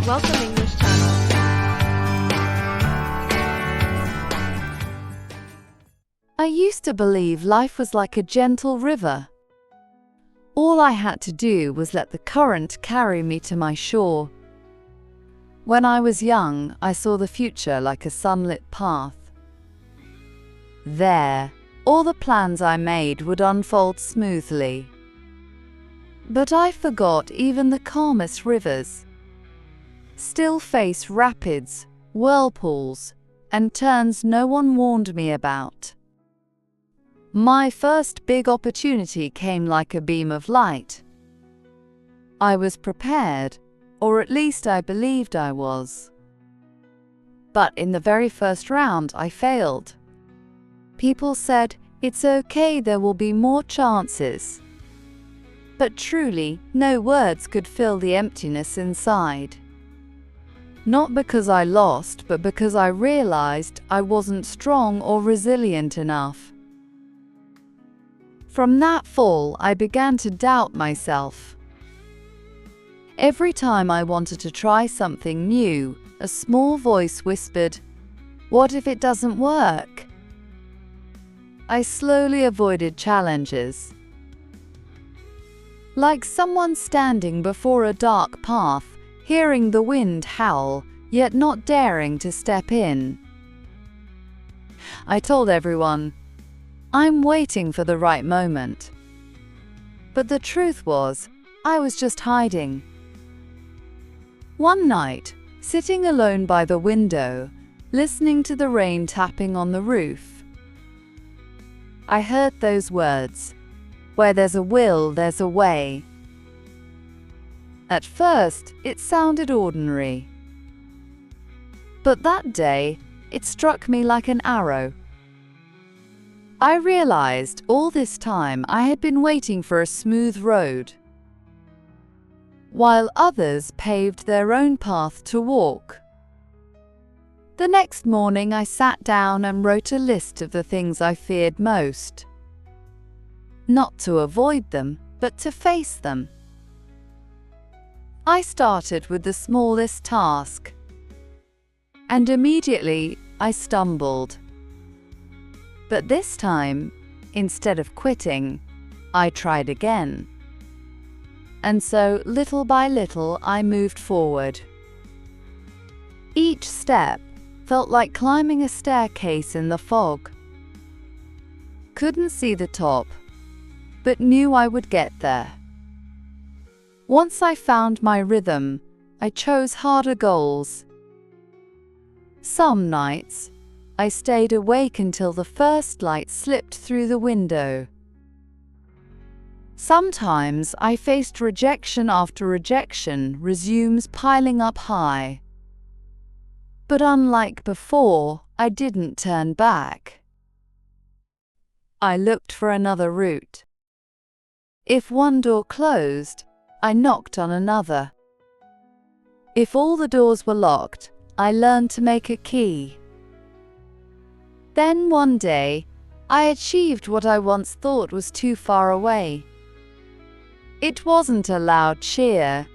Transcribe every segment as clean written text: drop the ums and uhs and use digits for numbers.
Welcome English Channel. I used to believe life was like a gentle river. All I had to do was let the current carry me to my shore. When I was young, I saw the future like a sunlit path. There, all the plans I made would unfold smoothly. But I forgot even the calmest rivers still face rapids, whirlpools, and turns no one warned me about. My first big opportunity came like a beam of light. I was prepared, or at least I believed I was. But in the very first round, I failed. People said, "It's okay, there will be more chances." But truly, no words could fill the emptiness inside. Not because I lost, but because I realized I wasn't strong or resilient enough. From that fall, I began to doubt myself. Every time I wanted to try something new, a small voice whispered, "What if it doesn't work?" I slowly avoided challenges. Like someone standing before a dark path, hearing the wind howl, yet not daring to step in. I told everyone, "I'm waiting for the right moment." But the truth was, I was just hiding. One night, sitting alone by the window, listening to the rain tapping on the roof, I heard those words, "Where there's a will, there's a way." At first, it sounded ordinary. But that day, it struck me like an arrow. I realized all this time I had been waiting for a smooth road, while others paved their own path to walk. The next morning I sat down and wrote a list of the things I feared most. Not to avoid them, but to face them. I started with the smallest task, and immediately I stumbled. But this time, instead of quitting, I tried again. And so, little by little, I moved forward. Each step felt like climbing a staircase in the fog. Couldn't see the top, but knew I would get there. Once I found my rhythm, I chose harder goals. Some nights, I stayed awake until the first light slipped through the window. Sometimes I faced rejection after rejection, resumes piling up high. But unlike before, I didn't turn back. I looked for another route. If one door closed, I knocked on another. If all the doors were locked, I learned to make a key. Then one day, I achieved what I once thought was too far away. It wasn't a loud cheer,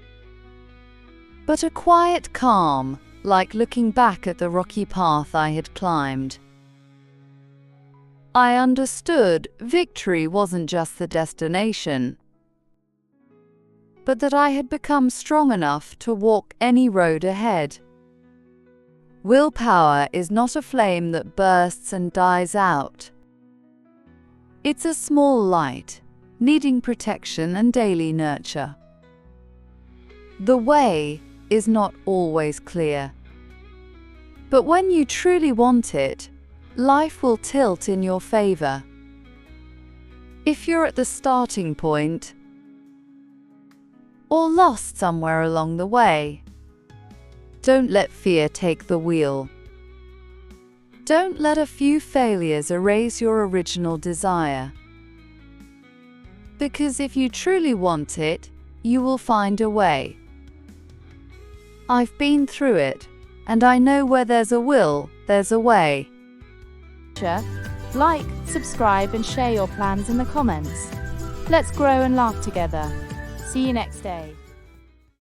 but a quiet calm, like looking back at the rocky path I had climbed. I understood victory wasn't just the destination, but that I had become strong enough to walk any road ahead. Willpower is not a flame that bursts and dies out. It's a small light, needing protection and daily nurture. The way is not always clear, but when you truly want it, life will tilt in your favor. If you're at the starting point, or lost somewhere along the way, don't let fear take the wheel. Don't let a few failures erase your original desire. Because if you truly want it, you will find a way. I've been through it, and I know where there's a will, there's a way. Like, subscribe and share your plans in the comments. Let's grow and laugh together. See you next day.